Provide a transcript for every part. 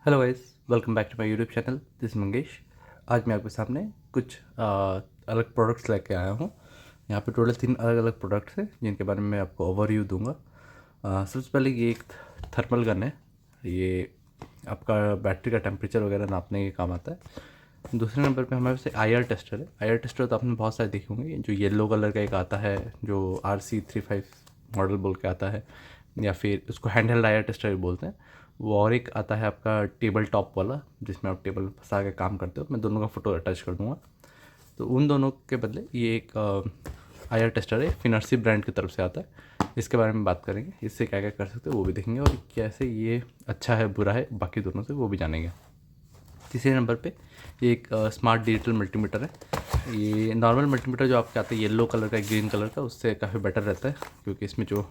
Hello guys, welcome back to my YouTube channel. This Mangesh. आज मैं आपके सामने कुछ अलग प्रोडक्ट्स लेके आया हूँ। यहाँ पे टोटल 3 अलग अलग प्रोडक्ट्स हैं जिनके बारे में मैं आपको ओवरव्यू दूंगा। सबसे पहले ये एक थर्मल गन है। ये आपका बैटरी का टेम्परेचर वगैरह नापने के काम आता है। दूसरे नंबर पे हमारे पास IR टेस्टर है। IR टेस्टर तो आपने बहुत सारे देखे होंगे, जो येलो कलर का एक आता है जो RC35 मॉडल बोल के आता है, या फिर उसको हैंड हेल्ड IR टेस्टर भी बोलते हैं। वो और एक आता है आपका टेबल टॉप वाला, जिसमें आप टेबल फंसा के काम करते हो। मैं दोनों का फ़ोटो अटैच कर दूँगा। तो उन दोनों के बदले ये एक IR टेस्टर है, फिनर्सी ब्रांड की तरफ से आता है। इसके बारे में बात करेंगे, इससे क्या क्या कर सकते हो वो भी देखेंगे, और कैसे ये अच्छा है बुरा है बाकी दोनों से वो भी जानेंगे। तीसरे नंबर पे ये एक स्मार्ट डिजिटल मल्टीमीटर है। ये नॉर्मल मल्टीमीटर जो आपके आता है येलो कलर का, ग्रीन कलर का, उससे काफ़ी बेटर रहता है, क्योंकि इसमें जो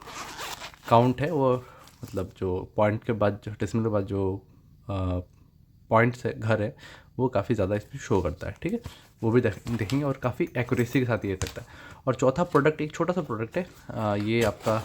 काउंट है वो, मतलब जो पॉइंट के बाद, जो डेसिमल के बाद जो पॉइंट्स है, घर है, वो काफ़ी ज़्यादा इसमें शो करता है। ठीक है, वो भी देखेंगे, और काफ़ी एक्यूरेसी के साथ ये करता है। और चौथा प्रोडक्ट एक छोटा सा प्रोडक्ट है। ये आपका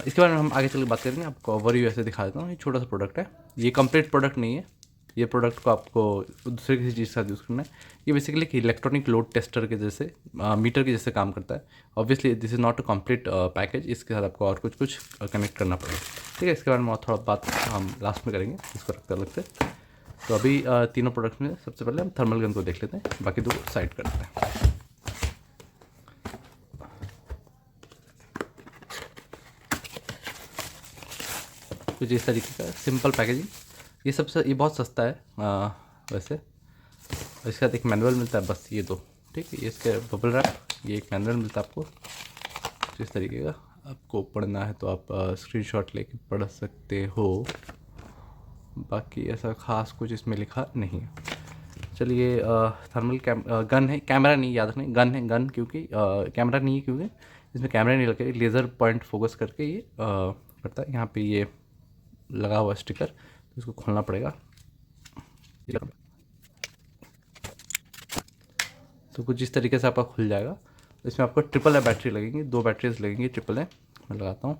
इसके बारे में हम आगे चल के बात करेंगे। आपको ओवरव्यू ऐसे दिखा देता हूँ। ये छोटा सा प्रोडक्ट है, ये कंप्लीट प्रोडक्ट नहीं है। ये प्रोडक्ट को आपको दूसरे किसी चीज़ के साथ यूज़ करना है। ये बेसिकली एक इलेक्ट्रॉनिक लोड टेस्टर के जैसे, मीटर के जैसे काम करता है। Obviously this is not a complete package, इसके साथ आपको और कुछ कुछ कनेक्ट करना पड़ेगा। ठीक है, इसके बारे में और थोड़ा बात हम लास्ट में करेंगे, इसको रखते अलग से। तो अभी तीनों प्रोडक्ट में सबसे पहले हम थर्मल गन को देख लेते हैं, बाकी दो साइड करते हैं। कुछ इस तरीके का सिंपल पैकेजिंग। ये बहुत सस्ता है वैसे। इसके साथ एक मैनुअल मिलता है, बस ये दो। ठीक है, ये इसके बबल रैप, ये एक मैनुअल मिलता है आपको इस तरीके का। आपको पढ़ना है तो आप स्क्रीनशॉट लेके पढ़ सकते हो। बाकी ऐसा ख़ास कुछ इसमें लिखा नहीं है। चलिए, थर्मल गन है, कैमरा नहीं, याद रखना गन है। गन क्योंकि कैमरा नहीं है, क्योंकि इसमें कैमरा नहीं लगे, लेज़र पॉइंट फोकस करके ये करता है। यहाँ पे ये लगा हुआ स्टिकर, तो इसको खोलना पड़ेगा। तो कुछ इस तरीके से आपका खुल जाएगा। इसमें आपको ट्रिपल ए बैटरी लगेंगी, 2 बैटरीज लगेंगी ट्रिपल ए। मैं लगाता हूँ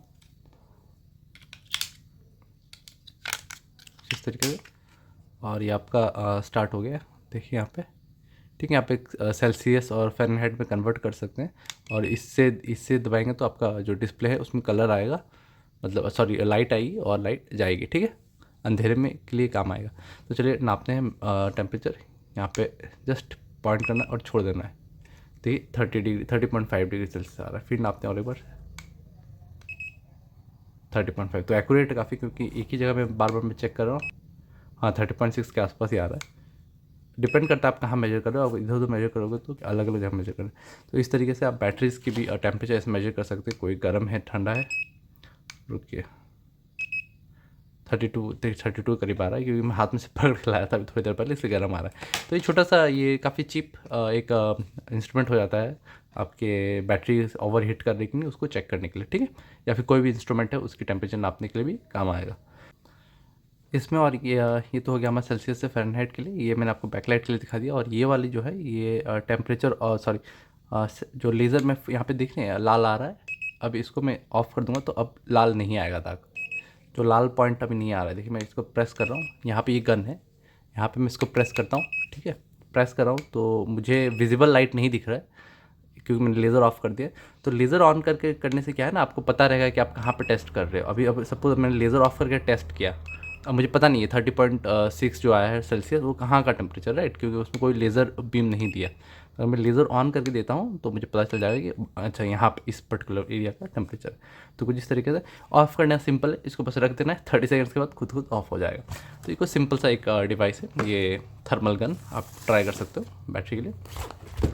इस तरीके से, और ये आपका स्टार्ट हो गया। देखिए यहाँ पे, ठीक है, यहाँ पे सेल्सियस और फ़ारेनहाइट में कन्वर्ट कर सकते हैं, और इससे इससे दबाएंगे तो आपका जो डिस्प्ले है उसमें कलर आएगा, मतलब सॉरी लाइट आएगी और लाइट जाएगी। ठीक है, अंधेरे में के लिए काम आएगा। तो चलिए नापते हैं टेम्परेचर। यहाँ पे जस्ट पॉइंट करना और छोड़ देना है। तो ये 30.5 डिग्री सेल्सियस आ रहा है। फिर नापते हैं और एक बार 30.5। तो एक्यूरेट है काफ़ी, क्योंकि एक ही जगह में बार बार मैं चेक कर रहा हूँ। हाँ, 30.6 के आसपास ही आ रहा है। डिपेंड करता है आप कहाँ मेजर कर रहे हो। आप इधर उधर मेजर करोगे तो अलग अलग जगह मेजर करें। तो इस तरीके से आप बैटरीज़ की भी टेम्परेचर ऐसे मेजर कर सकते हैं। कोई गर्म है, ठंडा है। रुकिए, 32 करीब आ रहा है, क्योंकि मैं हाथ में से पकड़ के लाया था अभी थोड़ी देर पहले, इसलिए गर्म आ रहा है। तो ये छोटा सा, ये काफ़ी चीप एक इंस्ट्रूमेंट हो जाता है आपके बैटरी ओवर हीट करने के लिए, उसको चेक करने के लिए। ठीक है, या फिर कोई भी इंस्ट्रूमेंट है उसकी टेम्परेचर नापने के लिए भी काम आएगा इसमें। और ये तो हो गया हमारा सेल्सियस से फ़ारेनहाइट के लिए। ये मैंने आपको बैकलाइट के लिए दिखा दिया। और ये वाली जो है, ये टेम्परेचर, और सॉरी, जो लेज़र में यहाँ पे देख रहे हैं लाल आ रहा है। अब इसको मैं ऑफ़ कर दूंगा तो अब लाल नहीं आएगा दाग। जो लाल पॉइंट अभी नहीं आ रहा है, देखिए मैं इसको प्रेस कर रहा हूँ। यहाँ पे ये गन है, यहाँ पे मैं इसको प्रेस करता हूँ। ठीक है, प्रेस कर रहा हूँ तो मुझे विजिबल लाइट नहीं दिख रहा है, क्योंकि मैंने लेज़र ऑफ कर दिया। तो लेज़र ऑन करके करने से क्या है ना, आपको पता रहेगा कि आप कहाँ पे टेस्ट कर रहे हो। अब सपोज मैंने लेज़र ऑफ करके टेस्ट किया, अब मुझे पता नहीं है 30.6 जो आया है सेल्सियस वो कहाँ का टेम्परेचर, राइट, क्योंकि उसमें कोई लेज़र बीम नहीं दिया। अगर मैं लेज़र ऑन करके देता हूँ तो मुझे पता चल जाएगा कि अच्छा यहाँ पे इस पर्टिकुलर एरिया का टेम्परेचर है। तो कुछ इस तरीके से ऑफ़ करना सिंपल है, इसको बस रख देना है, 30 सेकंड्स के बाद खुद ऑफ हो जाएगा। तो ये कोई सिंपल सा एक डिवाइस है, ये थर्मल गन, आप ट्राई कर सकते हो बैटरी के लिए।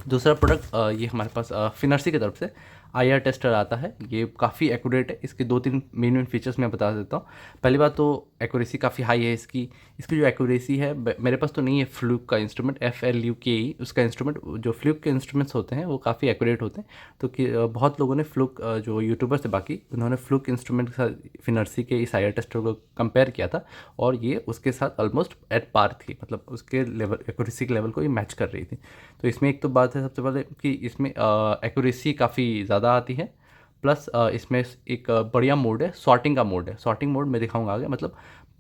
दूसरा प्रोडक्ट ये हमारे पास फिनर्सी की तरफ से IR टेस्टर आता है। ये काफ़ी एक्यूरेट है। इसके 2-3 मेन फीचर्स मैं बता देता हूँ। पहली बात तो एक्यूरेसी काफ़ी हाई है इसकी। इसकी जो एक्यूरेसी है, मेरे पास तो नहीं है फ्लूक का इंस्ट्रूमेंट, FLUKE उसका इंस्ट्रूमेंट। जो फ्लूक के इंस्ट्रूमेंट्स होते हैं वो काफ़ी एक्यूरेट होते हैं। तो बहुत लोगों ने फ्लूक, जो यूट्यूबर्स थे बाकी, उन्होंने फ्लूक इंस्ट्रूमेंट के साथ फिनर्सी के इस IR टेस्टर को कंपेयर किया था, और ये उसके साथ ऑलमोस्ट एट पार थी, मतलब उसके लेवल, एक्यूरेसी के लेवल को ये मैच कर रही थी। तो इसमें एक तो बात है सबसे पहले कि इसमें एक्यूरेसी काफ़ी ज़्यादा आती है, प्लस इसमें एक बढ़िया मोड है, सॉर्टिंग का मोड है। सॉर्टिंग मोड मैं दिखाऊंगा आगे, मतलब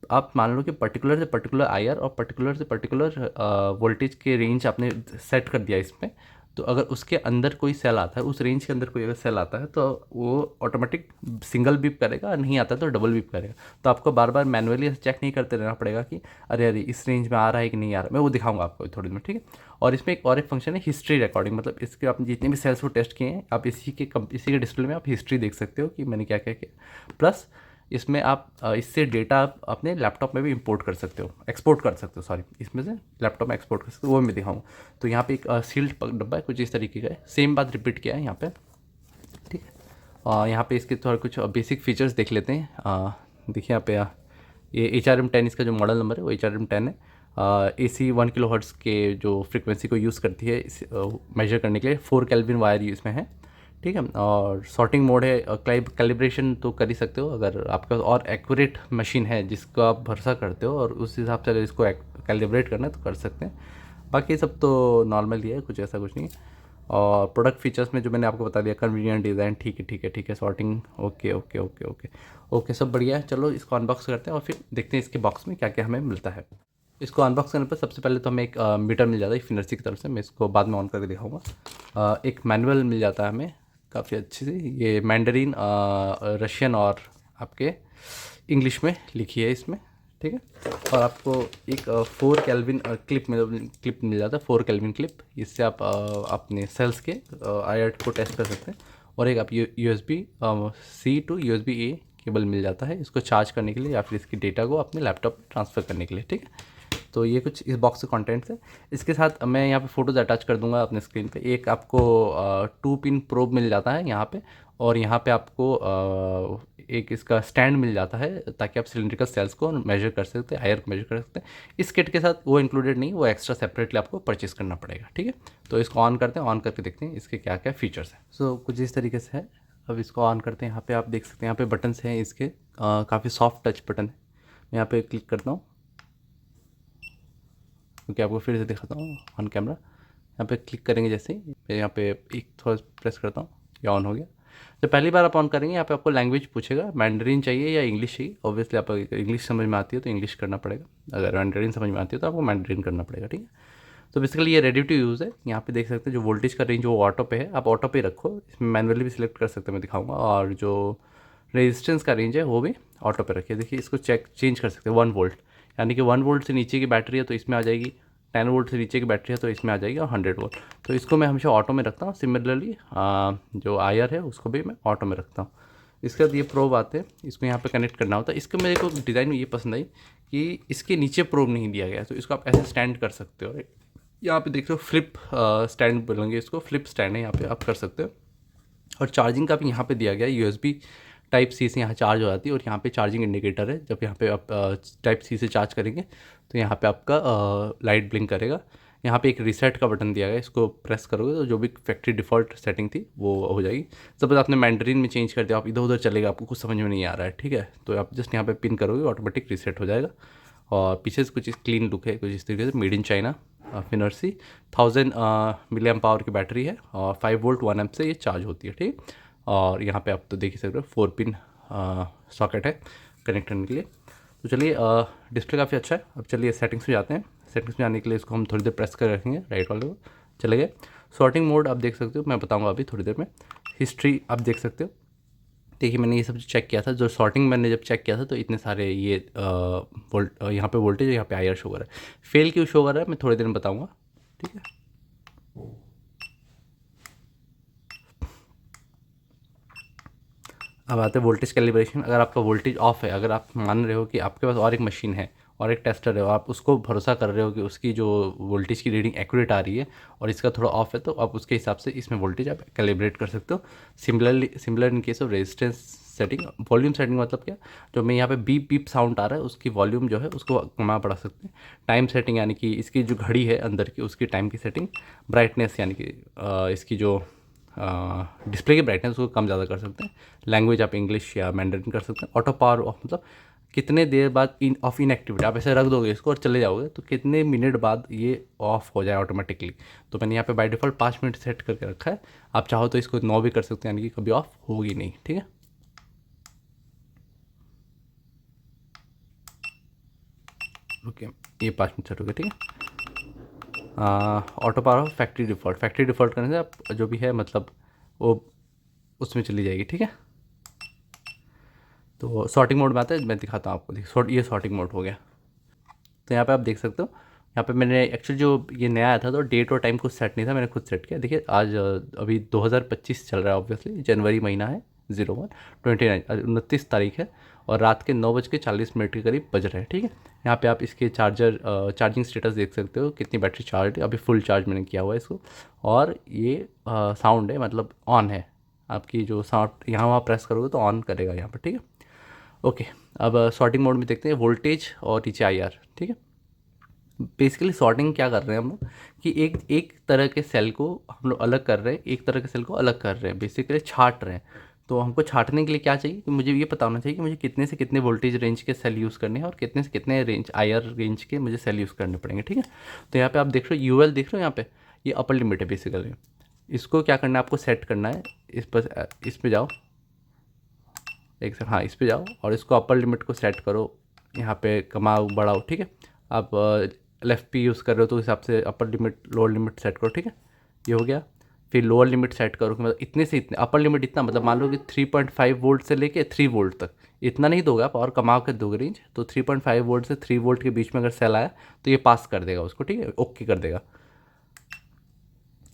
आप मान लो कि पर्टिकुलर से पर्टिकुलर आईआर और पर्टिकुलर से पर्टिकुलर वोल्टेज के रेंज आपने सेट कर दिया इसमें, तो अगर उसके अंदर कोई सेल आता है, उस रेंज के अंदर कोई अगर सेल आता है तो वो ऑटोमेटिक सिंगल बीप करेगा, नहीं आता तो डबल बीप करेगा। तो आपको बार बार मैनुअली चेक नहीं करते रहना पड़ेगा कि अरे अरे इस रेंज में आ रहा है कि नहीं आ रहा है। मैं वो दिखाऊंगा आपको थोड़ी देर में, ठीक है। और इसमें एक फंक्शन है हिस्ट्री रिकॉर्डिंग, मतलब इसके आपने जितने भी सेल्स को टेस्ट किए हैं आप इसी के डिस्प्ले में आप हिस्ट्री देख सकते हो कि मैंने क्या क्या किया। प्लस इसमें आप इससे डेटा आप अपने लैपटॉप में भी इंपोर्ट कर सकते हो, एक्सपोर्ट कर सकते हो, सॉरी, इसमें से लैपटॉप में एक्सपोर्ट कर सकते हो, वो मैं दिखाऊँ। तो यहाँ पे एक सील्ड डब्बा है, कुछ इस तरीके का है, सेम बात रिपीट किया है यहाँ पे, ठीक है। यहाँ पे इसके थोड़ा कुछ बेसिक फीचर्स देख लेते हैं। देखिए यहाँ पे ये HRM10 इसका जो मॉडल नंबर है वो HRM10 है। AC 1 किलोहर्ट्ज़ के जो फ्रिक्वेंसी को यूज़ करती है इस मेजर करने के लिए 4 केल्विन वायर इसमें है, ठीक है। और सॉर्टिंग मोड है, कैलिब्रेशन तो कर ही सकते हो अगर आपका और एक्यूरेट मशीन है जिसको आप भरोसा करते हो, और उस हिसाब से अगर इसको कैलिब्रेट करना है तो कर सकते हैं। बाकी सब तो नॉर्मल ही है, कुछ ऐसा कुछ नहीं है। और प्रोडक्ट फीचर्स में जो मैंने आपको बता दिया, कन्वीनियंट डिज़ाइन, ठीक है ठीक है ठीक है, sorting okay okay okay okay okay, सब बढ़िया है। चलो इसको अनबॉक्स करते हैं और फिर देखते हैं इसके बॉक्स में क्या क्या हमें मिलता है। इसको अनबॉक्स करने पर सबसे पहले तो हमें एक मीटर मिल जाता है फिनर्सी की तरफ से, मैं इसको बाद में ऑन करके दिखाऊंगा। एक मैनुअल मिल जाता है हमें काफ़ी अच्छी सी, ये मैंडरीन, रशियन और आपके इंग्लिश में लिखी है इसमें, ठीक है। और आपको एक 4 केल्विन क्लिप मिल जाता है, 4 केल्विन क्लिप, इससे आप अपने सेल्स के आईआर को टेस्ट कर सकते हैं। और एक आप USB-C टू USB-A केबल मिल जाता है इसको चार्ज करने के लिए या फिर इसकी डेटा को अपने लैपटॉप में ट्रांसफ़र करने के लिए, ठीक है। तो ये कुछ इस बॉक्स के कंटेंट्स है। इसके साथ मैं यहाँ पे फ़ोटोज़ अटैच कर दूंगा अपने स्क्रीन पे। एक आपको 2 पिन प्रोब मिल जाता है यहाँ पे, और यहाँ पे आपको एक इसका स्टैंड मिल जाता है ताकि आप सिलिंड्रिकल सेल्स को मेजर कर सकते हैं, आयर को मेजर कर सकते हैं। इस किट के साथ वो इंक्लूडेड नहीं, वो एक्स्ट्रा सेपरेटली आपको परचेस करना पड़ेगा, ठीक है। तो इसको ऑन करते हैं, ऑन करके देखते हैं इसके क्या क्या फीचर्स हैं। सो कुछ इस तरीके से है। अब इसको ऑन करते हैं। यहाँ पे आप देख सकते हैं यहाँ पे बटन्स हैं इसके, काफ़ी सॉफ्ट टच बटन है। मैं यहाँ पे क्लिक करता हूँ क्योंकि आपको फिर से दिखाता हूँ ऑन कैमरा। यहाँ पे क्लिक करेंगे जैसे ही, मैं यहाँ पे एक थोड़ा प्रेस करता हूँ, ये ऑन हो गया। जब पहली बार आप ऑन करेंगे यहाँ पे आपको लैंग्वेज पूछेगा, मैंडरीन चाहिए या इंग्लिश चाहिए। ऑब्वियसली आप इंग्लिश समझ में आती है तो इंग्लिश करना पड़ेगा, अगर मैंडरीन समझ में आती है तो आपको मैंडरीन करना पड़ेगा, ठीक है। तो बेसिकली ये रेडी टू यूज़ है। यहाँ पे देख सकते हैं जो वोल्टेज का रेंज वो ऑटो पे है, आप ऑटो पे रखो, इसमें मैनुअली भी सिलेक्ट कर सकते हैं, मैं दिखाऊंगा। और जो रेजिस्टेंस का रेंज है वो भी ऑटो पे रखिए। देखिए इसको चेंज कर सकते हैं 1 वोल्ट, यानी कि 1 वोल्ट से नीचे की बैटरी है तो इसमें आ जाएगी, 10 वोल्ट से नीचे की बैटरी है तो इसमें आ जाएगी, और 100 वोल्ट। तो इसको मैं हमेशा ऑटो में रखता हूँ। सिमिलरली जो आईआर है उसको भी मैं ऑटो में रखता हूँ। इसके बाद ये प्रोब आते हैं, इसको यहाँ पे कनेक्ट करना होता है। इसके मेरे को डिज़ाइन में ये पसंद आई कि इसके नीचे प्रोब नहीं दिया गया है, तो इसको आप ऐसे स्टैंड कर सकते हो। यहाँ पे देख रहे हो फ्लिप स्टैंड बोलेंगे इसको, फ्लिप स्टैंड है, यहाँ पे आप कर सकते हो। और चार्जिंग का भी यहाँ पे दिया गया है, USB टाइप सी से यहाँ चार्ज हो जाती है, और यहाँ पे चार्जिंग इंडिकेटर है। जब यहाँ पे आप टाइप सी से चार्ज करेंगे तो यहाँ पे आपका लाइट ब्लिंक करेगा। यहाँ पे एक रीसेट का बटन दिया गया है, इसको प्रेस करोगे तो जो भी फैक्ट्री डिफ़ॉल्ट सेटिंग थी वो हो जाएगी। सपोज आपने मैंडरीन में चेंज कर दिया, आप इधर उधर चलेगा, आपको कुछ समझ में नहीं आ रहा है, ठीक है, तो आप जस्ट यहाँ पे पिन करोगे, ऑटोमेटिक रीसेट हो जाएगा। और पीछे से कुछ क्लीन लुक है, कुछ इस तरीके से, मेड इन चाइना, फिनर्सी, 1000 मिली एम्प पावर की बैटरी है, और 5 वोल्ट 1 एम्प से ये चार्ज होती है, ठीक। और यहाँ पे आप तो देख ही सकते हो 4 पिन सॉकेट है कनेक्ट करने के लिए। तो चलिए डिस्प्ले काफ़ी अच्छा है। अब चलिए सेटिंग्स में जाते हैं। सेटिंग्स में आने के लिए इसको हम थोड़ी देर प्रेस कर रखेंगे, राइट वाले को, चले गए। सॉर्टिंग मोड आप देख सकते हो, मैं बताऊँगा अभी थोड़ी देर में। हिस्ट्री आप देख सकते हो। देखिए मैंने ये सब चेक किया था, जो सॉर्टिंग मैंने जब चेक किया था तो इतने सारे ये यहाँ पे वोल्टेज, यहाँ पे आईआर शो कर रहा है। फेल क्यों शो कर रहा है मैं थोड़ी देर में बताऊँगा, ठीक है। अब आते हैं वोल्टेज कैलिब्रेशन। अगर आपका वोल्टेज ऑफ है, अगर आप मान रहे हो कि आपके पास और एक मशीन है और एक टेस्टर है और आप उसको भरोसा कर रहे हो कि उसकी जो वोल्टेज की रीडिंग एक्यूरेट आ रही है और इसका थोड़ा ऑफ है, तो आप उसके हिसाब से इसमें वोल्टेज आप कैलिब्रेट कर सकते हो। Similar in case of resistance setting, volume setting मतलब क्या, जो मैं यहाँ पे बीप बीप साउंड आ रहा है उसकी वॉल्यूम जो है उसको कमा बढ़ा सकते हैं। टाइम सेटिंग यानी कि इसकी जो घड़ी है अंदर की उसकी टाइम की सेटिंग। ब्राइटनेस यानी कि इसकी जो डिस्प्ले की ब्राइटनेस उसको कम ज़्यादा कर सकते हैं। लैंग्वेज आप इंग्लिश या मैंडरिन कर सकते हैं। ऑटो पावर ऑफ मतलब कितने देर बाद इनएक्टिविटी, आप ऐसे रख दोगे इसको और चले जाओगे तो कितने मिनट बाद ये ऑफ हो जाए ऑटोमेटिकली। तो मैंने यहाँ पे बाय डिफ़ॉल्ट 5 मिनट सेट करके रखा है। आप चाहो तो इसको 9 भी कर सकते हैं, यानी कि कभी ऑफ होगी नहीं, ठीक है। ओके, ये 5 मिनट सेट हो गया, ठीक है। ऑटो पावर फैक्ट्री डिफ़ॉल्ट करने से आप जो भी है मतलब वो उसमें चली जाएगी, ठीक है। तो सॉर्टिंग मोड में आता है, मैं दिखाता हूँ आपको। ये सॉर्टिंग मोड हो गया। तो यहाँ पे आप देख सकते हो, यहाँ पे मैंने एक्चुअली जो ये नया आया था तो डेट और टाइम कुछ सेट नहीं था, मैंने खुद सेट किया। देखिए आज अभी 2025 चल रहा है, ऑब्वियसली जनवरी महीना है, 29 तारीख है, और रात के 9:40 के करीब बज रहे हैं, ठीक है। यहाँ पे आप इसके चार्जिंग स्टेटस देख सकते हो, कितनी बैटरी चार्ज है। अभी फुल चार्ज मैंने किया हुआ है इसको। और ये साउंड है, मतलब ऑन है। आपकी जो साउंड यहाँ वहाँ प्रेस करोगे तो ऑन करेगा यहाँ पर, ठीक है। ओके, अब सॉर्टिंग मोड में देखते हैं वोल्टेज और नीचे IR, ठीक है। बेसिकली सॉर्टिंग क्या कर रहे हैं हम लोग कि एक एक तरह के सेल को हम लोग अलग कर रहे हैं, एक तरह के सेल को अलग कर रहे हैं, बेसिकली छाट रहे हैं। तो हमको छाटने के लिए क्या चाहिए कि मुझे ये पता होना चाहिए कि मुझे कितने से कितने वोल्टेज रेंज के सेल यूज़ करने हैं और कितने से कितने IR रेंज के मुझे सेल यूज़ करने पड़ेंगे, ठीक है। तो यहाँ पे आप देख रहे हो UL देख रहे हो, यहाँ पे ये अपर लिमिट है बेसिकली। इसको क्या करना है, आपको सेट करना है। इस पर जाओ, एक सेकंड, हाँ इस पे जाओ और इसको अपर लिमिट को सेट करो। यहाँ पे कमाओ बढ़ाओ, ठीक है। आप लेफ़्ट पे यूज़ कर रहे हो तो उस हिसाब से upper limit lower limit set करो, ठीक है। ये हो गया। फिर लोअर लिमिट सेट करो कि मतलब इतने से इतने, अपर लिमिट इतना मतलब मान लो कि 3.5 वोल्ट से लेके 3 वोल्ट तक, इतना नहीं दोगे आप, और कमाओ के दोगे रेंज। तो 3.5 वोल्ट से 3 वोल्ट के बीच में अगर सेल आया तो ये पास कर देगा उसको, ठीक है, ओके कर देगा।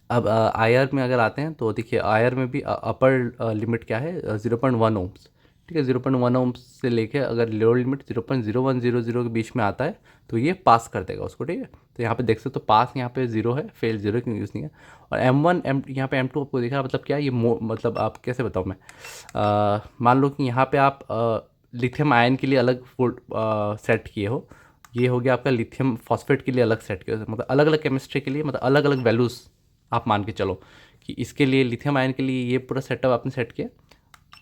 अब IR में अगर आते हैं तो देखिए IR में भी अपर लिमिट क्या है, 0.1 ओम्स, ठीक है। 0.1 ओम्स से लेके अगर लोअर लिमिट 0.0100 के बीच में आता है तो ये पास कर देगा उसको, ठीक है। तो यहाँ पे देख सकते हो पास यहाँ पे 0 है, फेल 0 क्योंकि यूज़ नहीं है। और M1 यहाँ पे M2 आपको देखा, मतलब क्या ये मतलब आप कैसे बताऊँ मैं, मान लो कि यहाँ पे आप लिथियम आयन के लिए अलग सेट किए हो। ये हो गया आपका लिथियम फॉस्फेट के लिए अलग सेट किया, मतलब अलग अलग केमिस्ट्री के लिए, मतलब अलग अलग वैल्यूज़ आप मान के चलो कि इसके लिए लिथियम आयन के लिए ये पूरा सेटअप आपने सेट किया,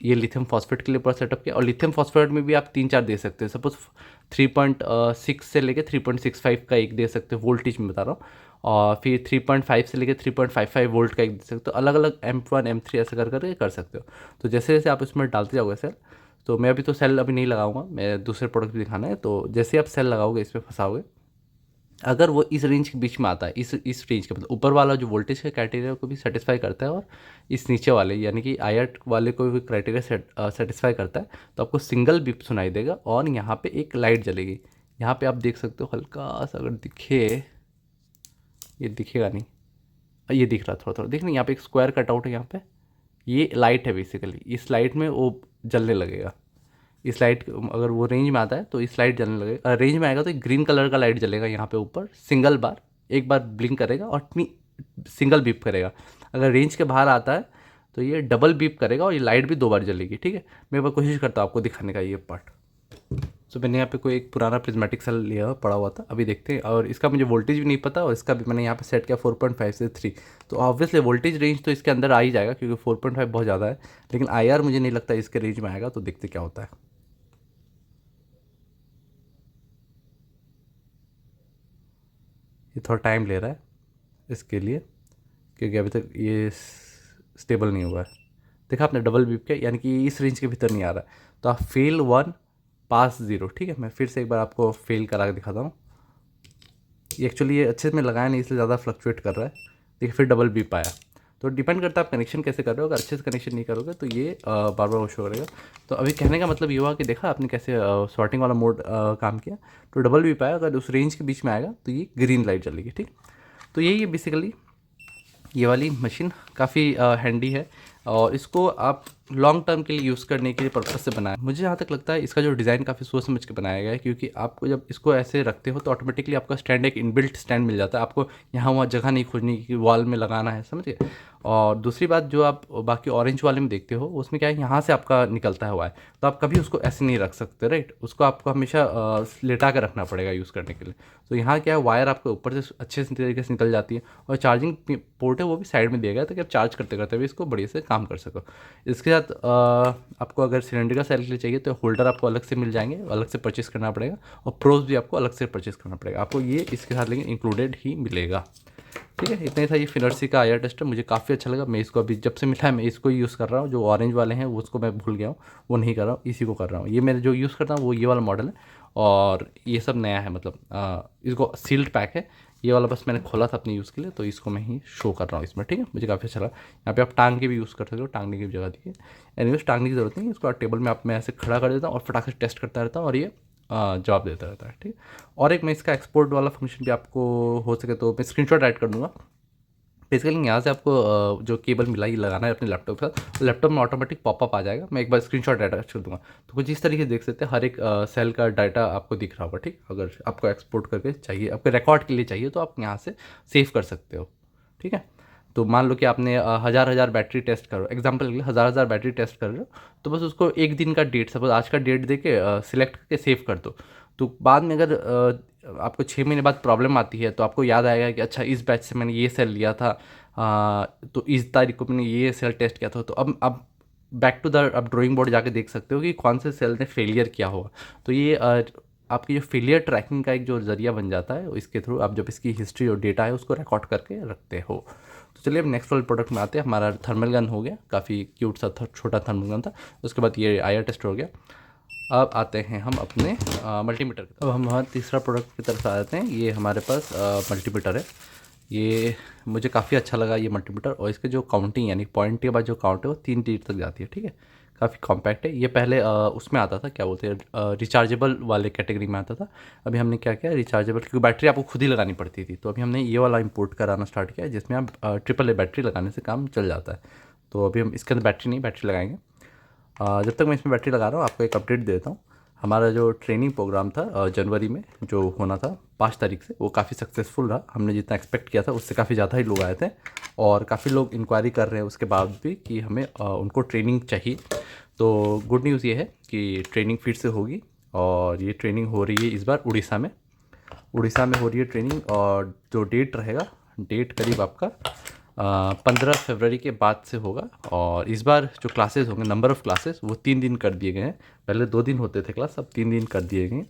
ये लिथियम फॉस्फेट के लिए पूरा सेटअप किया। और लिथियम फॉस्फेट में भी आप 3-4 दे सकते हो, सपोज 3.6 से लेके 3.65 का एक दे सकते हो, वोल्टेज में बता रहा हूँ। और फिर 3.5 से लेके 3.55 वोल्ट का एक दे सकते हो। अलग अलग M1 M3 ऐसे कर करके कर सकते हो। तो जैसे जैसे आप इसमें डालते जाओगे सेल, तो मैं अभी तो सेल अभी नहीं लगाऊंगा, मैं दूसरे प्रोडक्ट भी दिखाना है। तो जैसे आप सेल लगाओगे, इस पर फंसाओगे, अगर वो इस रेंज के बीच में आता है, इस रेंज के मतलब ऊपर वाला जो वोल्टेज का क्राइटेरिया को भी सेटिस्फाई करता है, और इस नीचे वाले यानी कि IR वाले को भी क्राइटेरिया सेटिस्फाई करता है, तो आपको सिंगल बीप सुनाई देगा और यहाँ पे एक लाइट जलेगी। यहाँ पे आप देख सकते हो, हल्का सा अगर दिखे, ये दिखेगा नहीं, ये दिख रहा, थोड़ा थोड़ा दिख नहीं, यहाँ पे एक स्क्वायर कटआउट है, यहाँ पे ये लाइट है बेसिकली। इस लाइट में वो जलने लगेगा। इस लाइट अगर वो रेंज में आता है तो इस लाइट जलने लगेगा, रेंज में आएगा तो एक ग्रीन कलर का लाइट जलेगा यहाँ पे ऊपर, सिंगल बार, एक बार ब्लिंक करेगा और सिंगल बीप करेगा। अगर रेंज के बाहर आता है तो ये डबल बीप करेगा और ये लाइट भी 2 बार जलेगी, ठीक है। मैं एक बार कोशिश करता हूँ आपको दिखाने का ये पार्ट। तो मैंने यहाँ पे कोई एक पुराना प्रिज्मेटिक सेल लिया पड़ा हुआ था, अभी देखते हैं। और इसका मुझे वोल्टेज भी नहीं पता, और इसका भी मैंने यहाँ पे सेट किया 4.5 से 3। तो ऑब्वियसली वोल्टेज रेंज तो इसके अंदर आ ही जाएगा क्योंकि 4.5 बहुत ज़्यादा है, लेकिन IR मुझे नहीं लगता इसके रेंज में आएगा। तो देखते क्या होता है। ये थोड़ा टाइम ले रहा है इसके लिए, क्योंकि अभी तक ये स्टेबल नहीं हुआ है। देखा आपने डबल बीप के, यानी कि इस रेंज के भीतर नहीं आ रहा है। तो आप फेल 1 पास 0, ठीक है। मैं फिर से एक बार आपको फेल करा के दिखाता हूँ। ये एक्चुअली ये अच्छे से मैं लगाया नहीं, इसलिए ज़्यादा फ्लक्चुएट कर रहा है। देखिए फिर डबल बीप आया। तो डिपेंड करता है आप कनेक्शन कैसे कर रहे हो। अगर अच्छे से कनेक्शन नहीं करोगे तो ये बार बार वो शो करेगा। तो अभी कहने का मतलब ये हुआ कि देखा आपने कैसे सॉर्टिंग वाला मोड काम किया। तो डबल बीप आया, अगर उस रेंज के बीच में आएगा तो ये ग्रीन लाइट जलेगी, ठीक। तो यही है बेसिकली, ये वाली मशीन काफ़ी हैंडी है और इसको आप लॉन्ग टर्म के लिए यूज़ करने के लिए पर्पज़ से बनाया। मुझे जहाँ तक लगता है इसका जो डिज़ाइन काफ़ी सोच समझ के बनाया गया है, क्योंकि आपको जब इसको ऐसे रखते हो तो ऑटोमेटिकली आपका स्टैंड एक इनबिल्ट स्टैंड मिल जाता है। आपको यहाँ वहाँ जगह नहीं खोजनी कि वॉल में लगाना है, समझ गए। और दूसरी बात जो आप बाकी ऑरेंज वाले में देखते हो, उसमें क्या है, यहाँ से आपका निकलता है वायर, तो आप कभी उसको ऐसे नहीं रख सकते, राइट। उसको आपको हमेशा लेटा के रखना पड़ेगा यूज़ करने के लिए। तो यहाँ क्या है, वायर आपके ऊपर से अच्छे से तरीके से निकल जाती है, और चार्जिंग पोर्ट है वो भी साइड में दिया गया है ताकि आप चार्ज करते करते भी इसको बढ़िया से काम कर सको। इसके साथ आपको अगर सिलेंडर का सेल के लिए चाहिए तो होल्डर आपको अलग से मिल जाएंगे, अलग से परचेस करना पड़ेगा, और प्रोज भी आपको अलग से परचेस करना पड़ेगा। आपको ये इसके साथ लेकिन इंक्लूडेड ही मिलेगा। ठीक है, इतना ही था। ये फिनर्सी का आईआर टेस्टर मुझे काफ़ी अच्छा लगा। मैं इसको अभी जब से मिला है मैं इसको ही यूज़ कर रहा हूँ। जो ऑरेंज वाले हैं वो उसको मैं भूल गया हूँ, वो नहीं कर रहा हूँ, इसी को कर रहा हूँ। ये मैं जो यूज़ करता हूँ वो ये वाला मॉडल है, और ये सब नया है, मतलब इसको सील्ड पैक है। ये वाला बस मैंने खोला था अपने यूज़ के लिए, तो इसको मैं ही शो कर रहा हूँ इसमें। ठीक है, मुझे काफ़ी अच्छा लगा। यहाँ पे आप टांग के भी यूज़ कर सकते हो, टांगने की भी जगह दी है। एनीवेज टांगने की ज़रूरत नहीं है, इसको टेबल में आप मैं ऐसे खड़ा कर देता हूँ और फटाक से टेस्ट करता रहता हूँ, और ये जवाब देता रहता है। ठीक। और एक मैं इसका एक्सपोर्ट वाला फंक्शन भी आपको हो सके तो मैं स्क्रीनशॉट ऐड कर दूँगा। बेसिकली यहाँ से आपको जो केबल मिला ये लगाना है अपने लैपटॉप के साथ, लैपटॉप में ऑटोमेटिक पॉपअप आ जाएगा। मैं एक बार स्क्रीनशॉट अटैच कर दूँगा, तो कुछ इस तरीके से देख सकते हैं। हर एक सेल का डाटा आपको दिख रहा होगा। ठीक, अगर आपको एक्सपोर्ट करके चाहिए, आपके रिकॉर्ड के लिए चाहिए, तो आप यहाँ से सेव कर सकते हो। ठीक है, तो मान लो कि आपने हज़ार हज़ार बैटरी टेस्ट करो, एग्जाम्पल के लिए हज़ार हज़ार बैटरी टेस्ट कर रहे हो, तो बस उसको एक दिन का डेट, सपोज आज का डेट दे के सिलेक्ट करके सेव कर दो। तो बाद में अगर आपको 6 महीने बाद प्रॉब्लम आती है, तो आपको याद आएगा कि अच्छा इस बैच से मैंने ये सेल लिया था, तो इस तारीख को मैंने ये सेल टेस्ट किया था। तो अब बैक टू द अब ड्राइंग बोर्ड जाके देख सकते हो कि कौन से सेल ने फेलियर किया होगा। तो ये आपकी जो फेलियर ट्रैकिंग का एक जो ज़रिया बन जाता है, इसके थ्रू आप जब इसकी हिस्ट्री और डेटा है उसको रिकॉर्ड करके रखते हो। तो चलिए अब नेक्स्ट वाले प्रोडक्ट में आते हैं। हमारा थर्मल गन हो गया, काफ़ी क्यूट सा छोटा थर्मल गन था। उसके बाद ये आईआर टेस्ट हो गया। अब आते हैं हम अपने मल्टीमीटर की तरफ। अब हम हमारे तीसरा प्रोडक्ट की तरफ आ जाते हैं। ये हमारे पास मल्टीमीटर है। ये मुझे काफ़ी अच्छा लगा ये मल्टीमीटर, और इसके जो काउंटिंग यानी पॉइंट के बाद जो काउंट है वो 3 तीर तक जाती है। ठीक है, काफ़ी कॉम्पैक्ट है। ये पहले उसमें आता था, क्या बोलते हैं, रिचार्जेबल वाले कैटेगरी में आता था। अभी हमने क्या किया, रिचार्जेबल, क्योंकि बैटरी आपको खुद ही लगानी पड़ती थी, तो अभी हमने ये वाला इंपोर्ट कराना स्टार्ट किया, जिसमें आप ट्रिपल ए बैटरी लगाने से काम चल जाता है। तो अभी हम इसके अंदर बैटरी नहीं, बैटरी लगाएंगे। जब तक मैं इसमें बैटरी लगा रहा हूँ, आपको एक अपडेट देता हूँ। हमारा जो ट्रेनिंग प्रोग्राम था जनवरी में जो होना था 5 तारीख से, वो काफ़ी सक्सेसफुल रहा। हमने जितना एक्सपेक्ट किया था उससे काफ़ी ज़्यादा ही लोग आए थे, और काफ़ी लोग इंक्वायरी कर रहे हैं उसके बाद भी कि हमें उनको ट्रेनिंग चाहिए। तो गुड न्यूज़ ये है कि ट्रेनिंग फिर से होगी, और ये ट्रेनिंग हो रही है इस बार उड़ीसा में। उड़ीसा में हो रही है ट्रेनिंग, और जो डेट रहेगा, डेट करीब आपका 15 फरवरी के बाद से होगा। और इस बार जो क्लासेस होंगे, नंबर ऑफ़ क्लासेस वो 3 दिन कर दिए गए हैं। पहले 2 दिन होते थे क्लास, अब 3 दिन कर दिए गए हैं।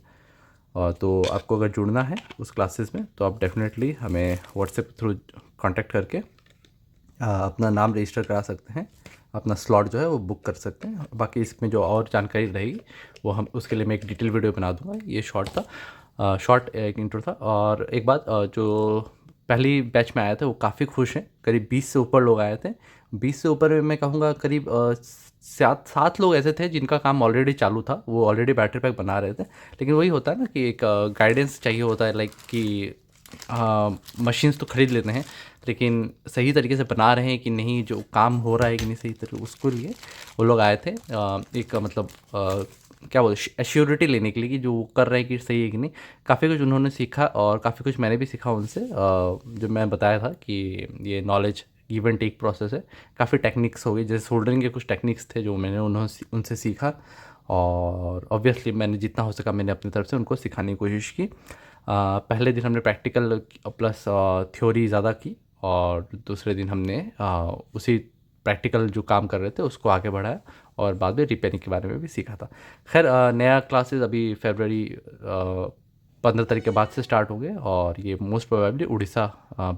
और तो आपको अगर जुड़ना है उस क्लासेस में, तो आप डेफिनेटली हमें व्हाट्सएप थ्रू कांटेक्ट करके अपना नाम रजिस्टर करा सकते हैं, अपना स्लॉट जो है वो बुक कर सकते हैं। बाकी इसमें जो और जानकारी रहेगी वो हम उसके लिए मैं एक डिटेल वीडियो बना दूंगा। ये शॉर्ट था, शॉर्ट एक इंट्रो था। और एक बात, जो पहली बैच में आए थे वो काफ़ी खुश हैं, करीब 20 से ऊपर लोग आए थे। 20 से ऊपर में मैं कहूँगा करीब 7 लोग ऐसे थे जिनका काम ऑलरेडी चालू था, वो ऑलरेडी बैटरी पैक बना रहे थे। लेकिन वही होता है ना कि एक गाइडेंस चाहिए होता है, लाइक कि मशीन्स तो खरीद लेते हैं, लेकिन सही तरीके से बना रहे हैं कि नहीं, जो काम हो रहा है कि नहीं सही तरीके, उसको लिए वो लोग आए थे। एक मतलब क्या बोलते, एश्योरिटी लेने के लिए कि जो वो कर रहे हैं कि सही है कि नहीं। काफ़ी कुछ उन्होंने सीखा, और काफ़ी कुछ मैंने भी सीखा उनसे। जो मैं बताया था कि ये knowledge give and take process है। काफ़ी टेक्निक्स हो गई, जैसे सोल्डरिंग के कुछ टेक्निक्स थे जो मैंने उनसे सीखा, और ऑब्वियसली मैंने जितना हो सका मैंने अपनी तरफ से उनको सिखाने की कोशिश की। पहले दिन हमने प्रैक्टिकल प्लस थ्योरी ज़्यादा की, और दूसरे दिन हमने उसी प्रैक्टिकल जो काम कर रहे थे उसको आगे बढ़ाया, और बाद में रिपेयरिंग के बारे में भी सीखा था। खैर नया क्लासेस अभी फरवरी 15 तारीख के बाद से स्टार्ट होंगे, और ये मोस्ट प्रोबेबली उड़ीसा,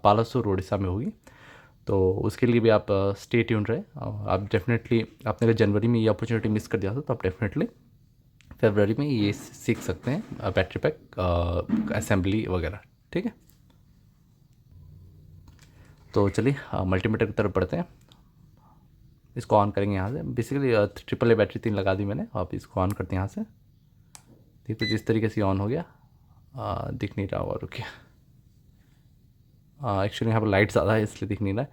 बालासुर उड़ीसा में होगी। तो उसके लिए भी आप स्टे ट्यून्ड रहे। आप डेफिनेटली, आपने अगर जनवरी में ये अपॉर्चुनिटी मिस कर दिया था, तो आप डेफिनेटली फरवरी में ये सीख सकते हैं, बैटरी पैक असेंबली वगैरह। ठीक है, तो चलिए मल्टीमीटर की तरफ बढ़ते हैं। इसको ऑन करेंगे यहाँ से। बेसिकली ट्रिपल ए बैटरी 3 लगा दी मैंने, आप इसको ऑन करते हैं यहाँ से। ठीक, कुछ इस तरीके से ऑन हो गया। दिख नहीं रहा होगा, रुकिए। एक्चुअली यहाँ पर लाइट ज़्यादा है इसलिए दिख नहीं रहा है।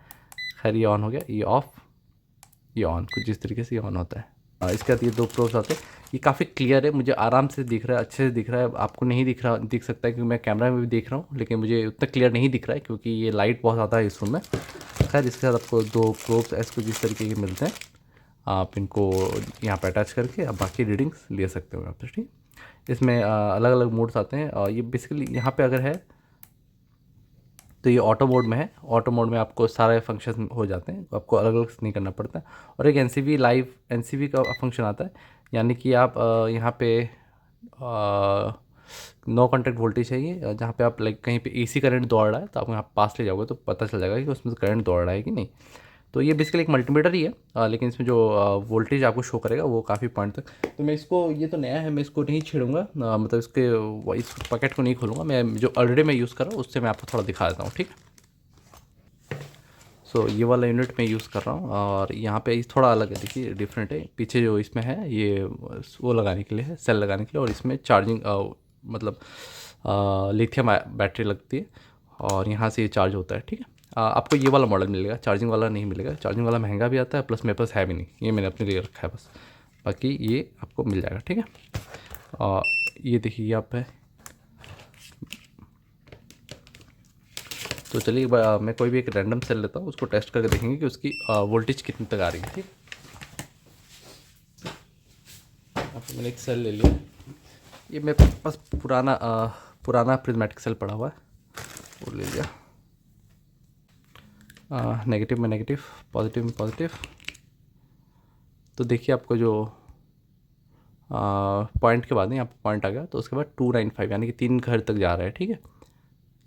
खैर ये ऑन हो गया, ये ऑफ, ये ऑन, कुछ इस तरीके से ये ऑन होता है। इसके बाद ये 2 प्रोब्स आते हैं। ये काफ़ी क्लियर है, मुझे आराम से दिख रहा है, अच्छे से दिख रहा है। आपको नहीं दिख रहा, दिख सकता है क्योंकि मैं कैमरा में भी देख रहा हूँ, लेकिन मुझे उतना क्लियर नहीं दिख रहा है क्योंकि ये लाइट बहुत ज़्यादा है इस रूम में। खैर इसके साथ आपको 2 प्रोब्स ऐसे कुछ इस तरीके के मिलते हैं। आप इनको यहाँ पर अटैच करके आप बाकी रीडिंग्स ले सकते हो यहाँ पर। ठीक, इसमें अलग अलग मोड्स आते हैं, और ये बेसिकली यहाँ पे अगर है तो ये ऑटो मोड में है। ऑटो मोड में आपको सारे फंक्शन हो जाते हैं, आपको अलग अलग नहीं करना पड़ता है। और एक एनसीवी लाइव एनसीवी का फंक्शन आता है, यानी कि आप यहाँ पे नो कॉन्टैक्ट वोल्टेज है ये, जहाँ पे आप लाइक कहीं पे एसी करंट दौड़ रहा है तो आप यहाँ पास ले जाओगे तो पता चल जाएगा कि उसमें से करंट दौड़ रहा है कि नहीं। तो ये बेसिकली एक मल्टीमीटर ही है, लेकिन इसमें जो वोल्टेज आपको शो करेगा वो काफ़ी पॉइंट तक। तो मैं इसको, ये तो नया है, मैं इसको नहीं छेड़ूंगा, मतलब इस पैकेट को नहीं खोलूँगा, मैं जो ऑलरेडी मैं यूज़ कर रहा हूँ उससे मैं आपको थोड़ा दिखा देता हूँ, ठीक है। सो ये वाला यूनिट मैं यूज़ कर रहा हूँ, और यहाँ पे थोड़ा अलग है, देखिए डिफरेंट है। पीछे जो इसमें है ये वो लगाने के लिए है, सेल लगाने के लिए, और इसमें चार्जिंग मतलब लिथियम बैटरी लगती है, और यहाँ से ये चार्ज होता है, ठीक है। आपको ये वाला मॉडल मिलेगा, चार्जिंग वाला नहीं मिलेगा। चार्जिंग वाला महंगा भी आता है, प्लस मेरे पास है भी नहीं, ये मैंने अपने लिए रखा है बस। बाकी ये आपको मिल जाएगा, ठीक है। ये देखिए यहाँ पे, तो चलिए मैं कोई भी एक रैंडम सेल लेता हूँ, उसको टेस्ट करके देखेंगे कि उसकी वोल्टेज कितनी तक आ रही है, ठीक। अब मैंने एक सेल ले लिया, ये मेरे पास पुराना प्रिज्मेटिक सेल पड़ा हुआ है, वो ले लिया। नेगेटिव में नेगेटिव, पॉजिटिव में पॉजिटिव। तो देखिए आपको जो पॉइंट के बाद यहाँ पर पॉइंट आ गया, तो उसके बाद 295 यानी कि 3 घर तक जा रहा है, ठीक है।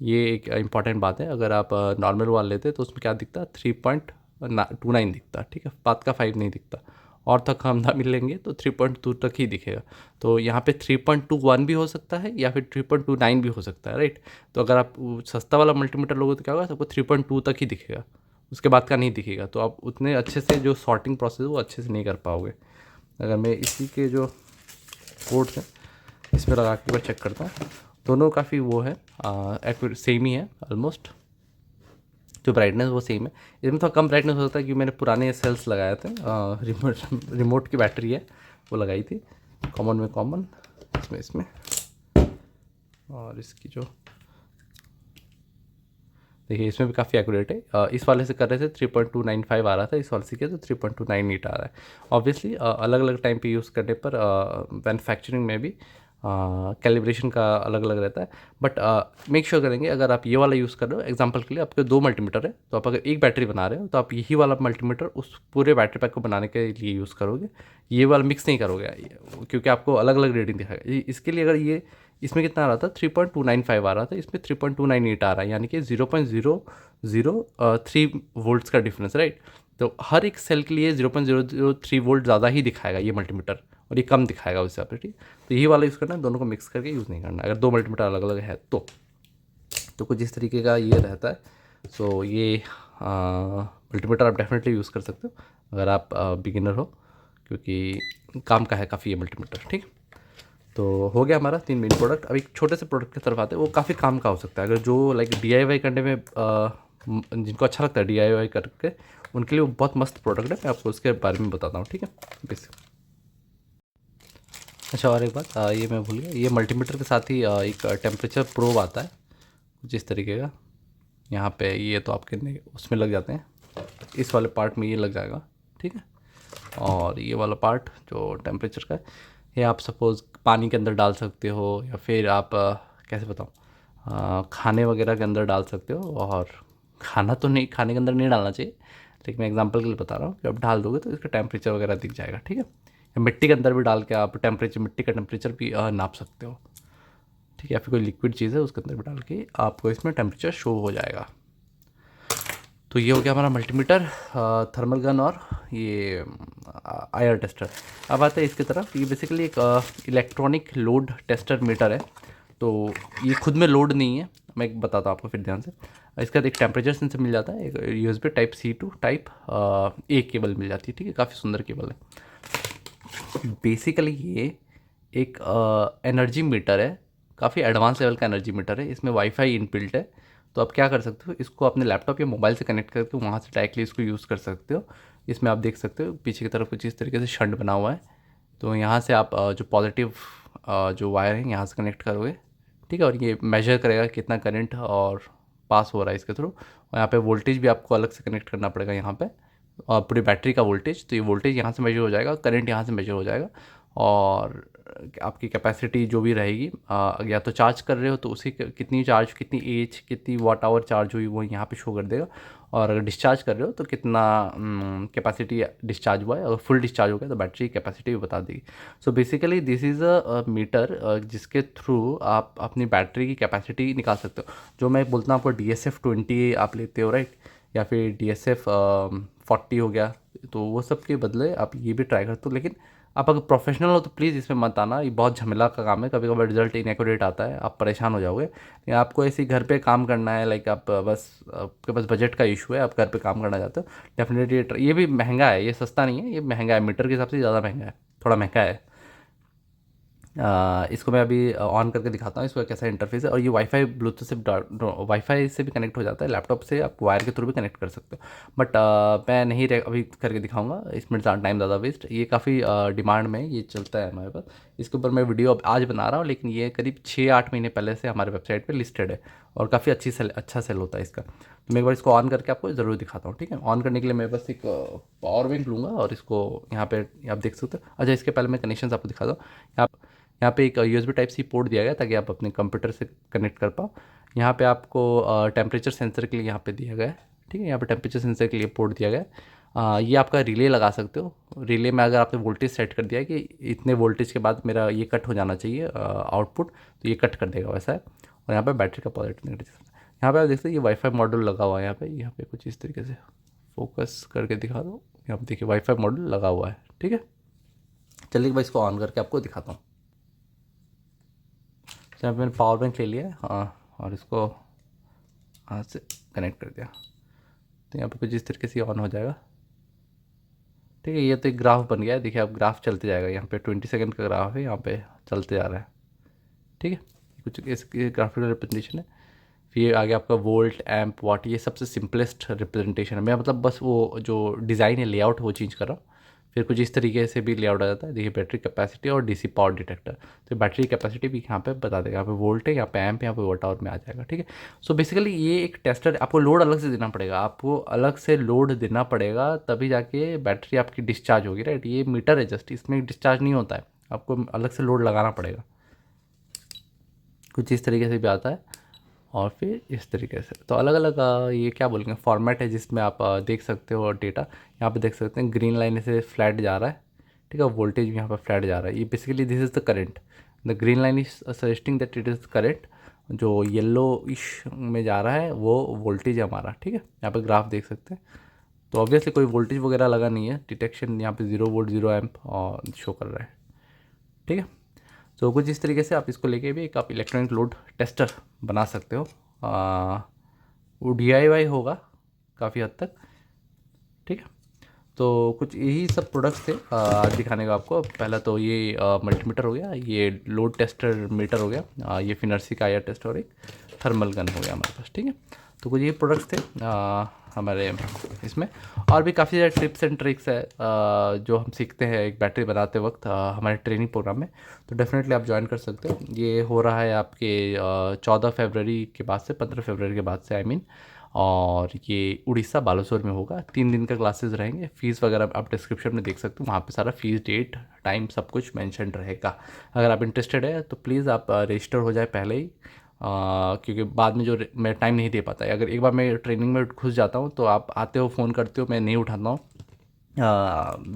ये एक इम्पॉर्टेंट बात है। अगर आप नॉर्मल वाल लेते तो उसमें क्या दिखता, 3.29 दिखता, ठीक है, 5 का 5 नहीं दिखता। और तक हम ना मिलेंगे तो 3.2 तक ही दिखेगा। तो यहाँ पे 3.21 भी हो सकता है या फिर 3.29 भी हो सकता है, राइट। तो अगर आप सस्ता वाला मल्टीमीटर लोगे तो क्या होगा, सबको 3.2 तक ही दिखेगा, उसके बाद का नहीं दिखेगा। तो आप उतने अच्छे से जो सॉर्टिंग प्रोसेस है वो अच्छे से नहीं कर पाओगे। अगर मैं इसी के जो पोर्ट्स हैं इसमें लगा के एक बार चेक करता हूँ, दोनों काफ़ी वो है, एक्यूरेट सेम ही है ऑलमोस्ट। जो ब्राइटनेस वो सेम है, इसमें थोड़ा कम ब्राइटनेस हो सकता है क्योंकि मैंने पुराने सेल्स लगाए थे। रिमोट की बैटरी है वो लगाई थी, कॉमन में कॉमन, इसमें और इसकी जो देखिए इसमें भी काफ़ी एक्यूरेट है। इस वाले से कर रहे थे 3.295 आ रहा था, इस वाले से किया तो 3.298 आ रहा है। ऑब्वियसली अलग अलग टाइम पे यूज़ करने पर मैन्युफैक्चरिंग में भी कैलिब्रेशन का अलग अलग रहता है। बट मेक श्योर करेंगे, अगर आप ये वाला यूज़ कर रहे हो, एग्जांपल के लिए आपके 2 मल्टीमीटर है, तो आप अगर एक बैटरी बना रहे हो तो आप यही वाला मल्टीमीटर उस पूरे बैटरी पैक को बनाने के लिए यूज़ करोगे, ये वाला मिक्स नहीं करोगे, क्योंकि आपको अलग अलग रीडिंग दिखाएगा। इसके लिए अगर ये इसमें कितना आ रहा था, 3.295 आ रहा था, इसमें 3.298 आ रहा है, यानी कि 0.003 वोल्ट्स का डिफरेंस, राइट। तो हर एक सेल के लिए 0.003 वोल्ट ज़्यादा ही दिखाएगा ये मल्टीमीटर, और ये कम दिखाएगा उससे आप, ठीक। तो यही वाला यूज़ करना है, दोनों को मिक्स करके यूज़ नहीं करना, अगर 2 मल्टीमीटर अलग अलग है तो कुछ इस तरीके का ये रहता है। सो ये मल्टीमीटर आप डेफिनेटली यूज़ कर सकते हो अगर आप बिगिनर हो, क्योंकि काम का है काफ़ी ये मल्टीमीटर, ठीक। तो हो गया हमारा 3 मेन प्रोडक्ट। अब एक छोटे से प्रोडक्ट की तरफ आते हैं, वो काफ़ी काम का हो सकता है, अगर जो लाइक DIY करने में जिनको अच्छा लगता है DIY करके, उनके लिए वो बहुत मस्त प्रोडक्ट है। मैं आपको उसके बारे में बताता हूँ, ठीक है, बेसिक। अच्छा, और एक बात ये मैं भूल गया, ये मल्टीमीटर के साथ ही एक टेम्परेचर प्रोब आता है कुछ इस तरीके का। यहाँ पे ये तो आपके उसमें लग जाते हैं, इस वाले पार्ट में ये लग जाएगा, ठीक है। और ये वाला पार्ट जो टेम्परेचर का है, ये आप सपोज़ पानी के अंदर डाल सकते हो, या फिर आप कैसे बताऊँ, खाने वगैरह के अंदर डाल सकते हो। और खाना तो नहीं, खाने के अंदर नहीं डालना चाहिए, लेकिन मैं एग्जांपल के लिए बता रहा हूँ कि आप डाल दोगे तो इसका टेम्परेचर वगैरह दिख जाएगा, ठीक है। या मिट्टी के अंदर भी डाल के आप मिट्टी का टेम्परेचर भी नाप सकते हो, ठीक है। या फिर कोई लिक्विड चीज़ है उसके अंदर भी डाल के आपको इसमें टेम्परेचर शो हो जाएगा। तो ये हो गया हमारा मल्टीमीटर, थर्मल गन और ये IR टेस्टर। अब आते हैं इसकी तरफ। ये बेसिकली एक इलेक्ट्रॉनिक लोड टेस्टर मीटर है। तो ये खुद में लोड नहीं है, मैं एक बताता हूँ आपको फिर ध्यान से। इसका एक टेम्परेचर सेंसर मिल जाता है, एक USB type C to type A cable मिल जाती है, ठीक है, काफ़ी सुंदर केबल है। बेसिकली ये एक एनर्जी मीटर है, काफ़ी एडवांस लेवल का एनर्जी मीटर है। इसमें वाईफाई इनबिल्ट है, तो आप क्या कर सकते हो, इसको अपने लैपटॉप या मोबाइल से कनेक्ट करके वहाँ से डायरेक्टली इसको यूज़ कर सकते हो। इसमें आप देख सकते हो पीछे की तरफ कुछ इस तरीके से शंट बना हुआ है, तो यहाँ से आप जो पॉजिटिव जो वायर है यहाँ से कनेक्ट करोगे, ठीक है। और ये मेजर करेगा कितना करंट और पास हो रहा है इसके थ्रू। और यहाँ पे वोल्टेज भी आपको अलग से कनेक्ट करना पड़ेगा यहाँ पे, और पूरी बैटरी का वोल्टेज। तो ये वोल्टेज यहाँ से मेजर हो जाएगा, करंट यहाँ से मेजर हो जाएगा, और आपकी कैपेसिटी जो भी रहेगी, या तो चार्ज कर रहे हो तो उसी कितनी चार्ज, कितनी एज, कितनी वाट आवर चार्ज हुई वो यहाँ पे शो कर देगा। और अगर डिस्चार्ज कर रहे हो तो कितना कैपेसिटी डिस्चार्ज हुआ है। अगर फुल डिस्चार्ज हो गया तो बैटरी कैपेसिटी भी बता देगी। So basically this is a meter जिसके थ्रू आप अपनी बैटरी की कैपेसिटी निकाल सकते हो। जो मैं बोलता हूँ आपको DSF-20 आप लेते हो राइट, या फिर DSF-40 हो गया, तो वो सब के बदले आप ये भी ट्राई करते हो। लेकिन आप अगर प्रोफेशनल हो तो प्लीज़ इसमें मत आना, ये बहुत झमेला का काम है, कभी कभी रिजल्ट इनएक्यूरेट आता है, आप परेशान हो जाओगे। या आपको ऐसे ही घर पे काम करना है, लाइक आप बस आपके पास बजट का इशू है, आप घर पे काम करना चाहते हो, डेफिनेटली ये भी महंगा है, ये सस्ता नहीं है, ये महंगा है, मीटर के हिसाब से ज़्यादा महंगा है, थोड़ा महंगा है। इसको मैं अभी ऑन करके दिखाता हूँ इसका कैसा इंटरफेस है। और ये वाईफाई ब्लूटूथ से वाईफाई से भी कनेक्ट हो जाता है, लैपटॉप से आप वायर के थ्रू भी कनेक्ट कर सकते हो। बट मैं नहीं अभी करके दिखाऊंगा, इसमें टाइम ज़्यादा वेस्ट। ये काफ़ी डिमांड में ये चलता है हमारे पास। इसके ऊपर मैं वीडियो अब आज बना रहा हूँ, लेकिन ये करीब 6-8 महीने पहले से हमारे वेबसाइट पर लिस्टेड है और काफ़ी अच्छा सेल होता है इसका। तो मैं एक बार इसको ऑन करके आपको ज़रूर दिखाता हूँ, ठीक है। ऑन करने के लिए मैं बस एक पावर बैंक लूँगा और इसको यहाँ पे आप देख सकते हो। अच्छा, इसके पहले मैं कनेक्शन आपको दिखाता हूँ। यहाँ पे एक USB टाइप सी पोर्ट दिया गया ताकि आप अपने कंप्यूटर से कनेक्ट कर पाओ। यहाँ पे आपको टेम्परेचर सेंसर के लिए यहाँ पे दिया गया है, ठीक है। यहाँ पे टेम्परेचर सेंसर के लिए पोर्ट दिया गया है। ये आपका रिले लगा सकते हो। रिले में अगर आपने वोल्टेज सेट कर दिया है कि इतने वोल्टेज के बाद मेरा ये कट हो जाना चाहिए आउटपुट, तो ये कट कर देगा, वैसा है। और यहाँ पर बैटरी का पॉजिटिव नेगेटिव, यहाँ पे आप देख सकते हैं ये वाईफाई मॉड्यूल लगा हुआ है। यहाँ पे कुछ इस तरीके से फोकस करके दिखा दो, यहाँ पे देखिए वाईफाई मॉड्यूल लगा हुआ है, ठीक है। चलिए मैं इसको ऑन करके आपको दिखाता हूँ। यहाँ पे मैंने पावर बैंक ले लिया है, हाँ, और इसको हाथ से कनेक्ट कर दिया, तो यहाँ पे कुछ इस तरीके से ऑन हो जाएगा, ठीक है। ये तो एक ग्राफ बन गया है, देखिए आप ग्राफ चलते जाएगा, यहाँ पे 20 सेकंड का ग्राफ है, यहाँ पे चलते जा रहा है, ठीक है। कुछ इसकी ग्राफिकल रिप्रेजेंटेशन है। फिर ये आगे आपका वोल्ट एम्प वाट, ये सबसे सिंपलेस्ट रिप्रेजेंटेशन है। मैं मतलब बस वो जो डिज़ाइन है लेआउट वो चेंज कर रहा हूँ। फिर कुछ इस तरीके से भी लेआउट आ जाता है, देखिए बैटरी कैपेसिटी और DC पावर डिटेक्टर। तो बैटरी कैपेसिटी भी यहाँ पे बता देगा, यहाँ पे वोल्ट है, यहाँ पे एम्प, यहाँ पे वोट आवर में आ जाएगा, ठीक है। सो बेसिकली ये एक टेस्टर, आपको लोड अलग से देना पड़ेगा, आपको अलग से लोड देना पड़ेगा तभी जाके बैटरी आपकी डिस्चार्ज होगी, राइट। ये मीटर है जस्ट, इसमें डिस्चार्ज नहीं होता है, आपको अलग से लोड लगाना पड़ेगा। कुछ इस तरीके से भी आता है और फिर इस तरीके से। तो अलग अलग ये क्या बोलेंगे फॉर्मेट है जिसमें आप देख सकते हो डेटा। यहाँ पे देख सकते हैं ग्रीन लाइन से फ्लैट जा रहा है, ठीक है। वोल्टेज भी यहाँ पर फ्लैट जा रहा है, ये basically this is the current. The green line is suggesting that it is current, जो येलो इश में जा रहा है वो वोल्टेज है हमारा, ठीक है। यहाँ पर ग्राफ देख सकते हैं। तो ऑब्वियसली कोई वोल्टेज वगैरह लगा नहीं है, डिटेक्शन यहाँ पे 0 वोल्ट 0 एम्प और शो कर रहा है, ठीक है। तो कुछ इस तरीके से आप इसको लेके भी एक आप इलेक्ट्रॉनिक लोड टेस्टर बना सकते हो। वो DIY होगा काफ़ी हद तक, ठीक है। तो कुछ यही सब प्रोडक्ट्स थे आज दिखाने का आपको। पहला तो ये मल्टीमीटर हो गया, ये लोड टेस्टर मीटर हो गया, ये फिनर्सी का आयर टेस्ट और एक थर्मल गन हो गया हमारे पास, ठीक है। तो कुछ ये प्रोडक्ट्स थे हमारे इसमें। और भी काफ़ी ज़्यादा टिप्स एंड ट्रिक्स है जो हम सीखते हैं एक बैटरी बनाते वक्त हमारे ट्रेनिंग प्रोग्राम में, तो डेफिनेटली आप ज्वाइन कर सकते हो। ये हो रहा है आपके 14 फरवरी के बाद से, 15 फरवरी के बाद से आई मीन। और ये उड़ीसा बालासोर में होगा, 3 दिन का क्लासेस रहेंगे। फीस वगैरह आप डिस्क्रिप्शन में देख सकते हो, वहाँ पे सारा फीस, डेट, टाइम सब कुछ मेंशन रहेगा। अगर आप इंटरेस्टेड है तो प्लीज़ आप रजिस्टर हो जाए पहले ही, क्योंकि बाद में जो मैं टाइम नहीं दे पाता है। अगर एक बार मैं ट्रेनिंग में घुस जाता हूँ तो आप आते हो फ़ोन करते हो, मैं नहीं उठाता हूँ।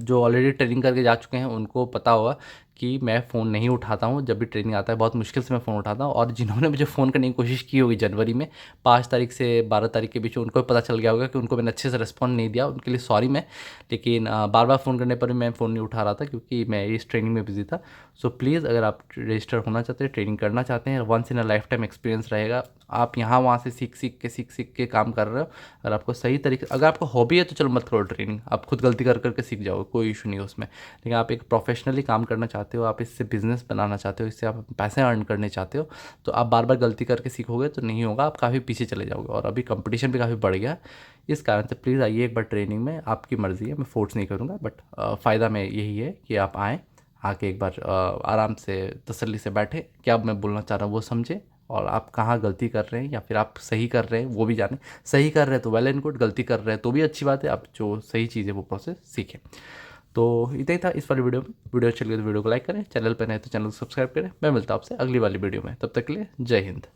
जो ऑलरेडी ट्रेनिंग करके जा चुके हैं उनको पता होगा कि मैं फ़ोन नहीं उठाता हूँ, जब भी ट्रेनिंग आता है बहुत मुश्किल से मैं फ़ोन उठाता हूँ। और जिन्होंने मुझे फ़ोन करने की कोशिश की होगी जनवरी में 5 तारीख से 12 तारीख के बीच में, उनको पता चल गया होगा कि उनको मैंने अच्छे से रिस्पॉन्ड नहीं दिया, उनके लिए सॉरी मैं। लेकिन बार बार फ़ोन करने पर भी मैं फ़ोन नहीं उठा रहा था क्योंकि मैं इस ट्रेनिंग में बिजी था। सो प्लीज़ अगर आप रजिस्टर होना चाहते हैं, ट्रेनिंग करना चाहते हैं, once in a lifetime experience रहेगा। आप यहाँ वहाँ से सीख के काम कर रहे हो। अगर आपको सही तरीके, अगर आपको हॉबी है तो चलो मत करो ट्रेनिंग, आप खुद गलती कर करके सीख जाओगे, कोई इशू नहीं है उसमें। लेकिन आप एक प्रोफेशनली काम करना चाहते हो, आप इससे बिजनेस बनाना चाहते हो, इससे आप पैसे अर्न करने चाहते हो, तो आप बार बार गलती करके सीखोगे तो नहीं होगा, आप काफ़ी पीछे चले जाओगे। और अभी कंपटीशन भी काफ़ी बढ़ गया, इस कारण से प्लीज़ आइए एक बार ट्रेनिंग में, आपकी मर्ज़ी है, मैं फोर्स नहीं करूँगा। बट फ़ायदा में यही है कि आप आएँ, आके एक बार आराम से तसल्ली से बैठे, क्या मैं बोलना चाह रहा हूँ वो समझें, और आप कहाँ गलती कर रहे हैं या फिर आप सही कर रहे हैं वो भी जानें। सही कर रहे हैं तो वेल एंड गुड, गलती कर रहे हैं तो भी अच्छी बात है, आप जो सही चीज़ है वो प्रोसेस सीखें। तो इतना ही था इस वाली वीडियो में। वीडियो अच्छी लगी तो वीडियो को लाइक करें, चैनल पर नए तो चैनल को सब्सक्राइब करें। मैं मिलता हूँ आपसे अगली वाली वीडियो में, तब तक के लिए जय हिंद।